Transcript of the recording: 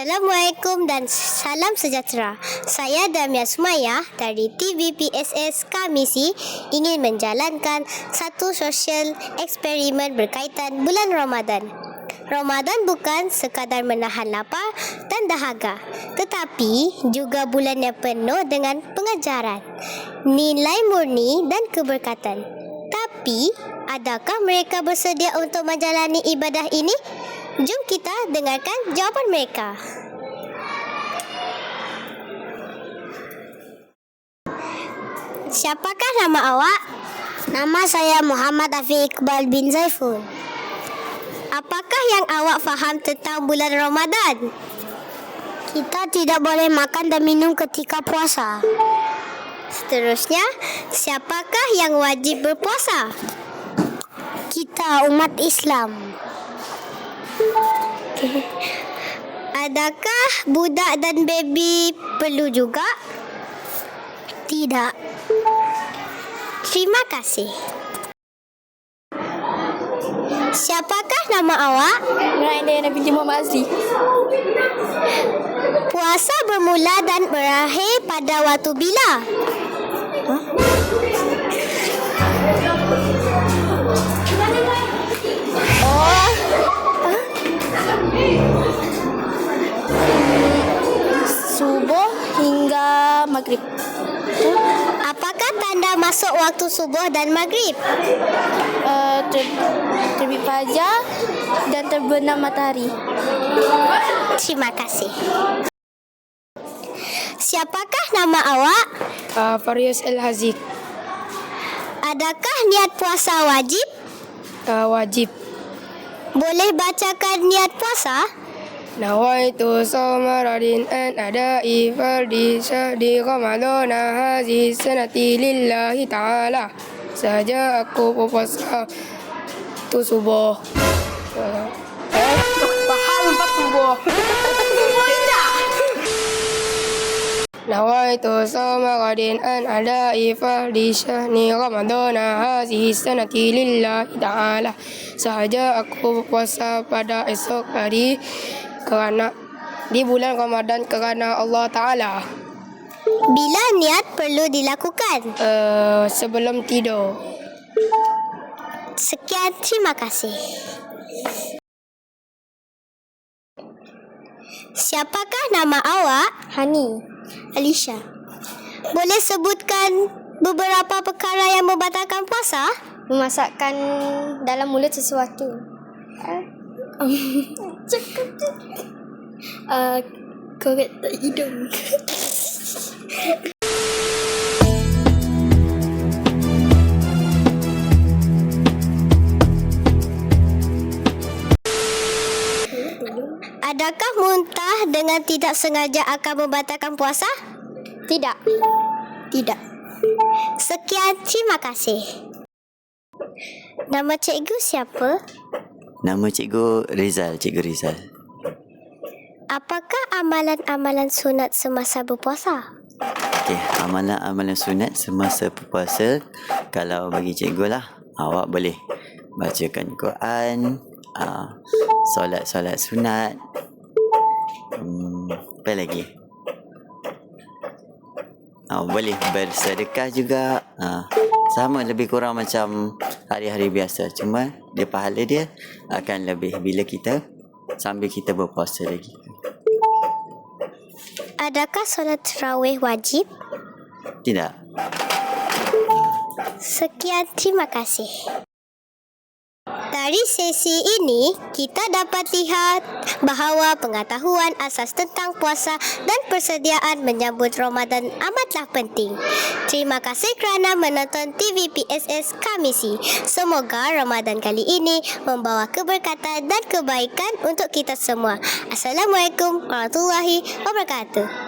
Assalamualaikum dan salam sejahtera. Saya Damia Sumaya dari TVPSS Kamisi ingin menjalankan satu sosial eksperimen berkaitan bulan Ramadan. Ramadan bukan sekadar menahan lapar dan dahaga, tetapi juga bulan yang penuh dengan pengajaran, nilai murni dan keberkatan. Tapi, adakah mereka bersedia untuk menjalani ibadah ini? Jom kita dengarkan jawapan mereka. Siapakah nama awak? Nama saya Muhammad Afiq Iqbal bin Zaiful. Apakah yang awak faham tentang bulan Ramadan? Kita tidak boleh makan dan minum ketika puasa. Seterusnya, siapakah yang wajib berpuasa? Kita umat Islam. Adakah budak dan baby perlu juga? Tidak. Terima kasih. Siapakah nama awak? Nuraina binti Muhammad Azli. Puasa bermula dan berakhir pada waktu bila? Subuh hingga maghrib. Apakah tanda masuk waktu subuh dan maghrib? Terbit fajar dan terbenam matahari. Terima kasih. Siapakah nama awak? Farius Al-Haziq. Adakah niat puasa wajib? Wajib. Boleh bacakan niat puasa? Nawaitu sawma radin an adai fardi syahdi Ramadana hazi sanati lillahi ta'ala. Saja aku berpuasa tu subuh. Faham tak subuh? Nawaitu sawma radin an adai fardi syahdi Ramadana hazi sanati lillahi ta'ala. Sahaja aku berpuasa pada esok hari kerana di bulan Ramadan kerana Allah Ta'ala. Bila niat perlu dilakukan? Sebelum tidur. Sekian, terima kasih. Siapakah nama awak? Hani. Alisha. Boleh sebutkan beberapa perkara yang membatalkan puasa? Memasakkan dalam mulut sesuatu. Korek tak hidung. Adakah muntah dengan tidak sengaja akan membatalkan puasa? Tidak. Tidak. Sekian, terima kasih. Nama cikgu siapa? Nama cikgu Rizal, Cikgu Rizal. Apakah amalan-amalan sunat semasa berpuasa? Okey, amalan-amalan sunat semasa berpuasa, kalau bagi cikgu lah, awak boleh bacakan Quran, solat-solat sunat, apa lagi? Boleh bersedekah juga. Sama lebih kurang macam hari-hari biasa. Cuma dia pahala dia akan lebih bila kita sambil kita berpuasa lagi. Adakah solat tarawih wajib? Tidak. Sekian, terima kasih. Dari sesi ini, kita dapat lihat bahawa pengetahuan asas tentang puasa dan persediaan menyambut Ramadan amatlah penting. Terima kasih kerana menonton TVPSS Kamisi. Semoga Ramadan kali ini membawa keberkatan dan kebaikan untuk kita semua. Assalamualaikum warahmatullahi wabarakatuh.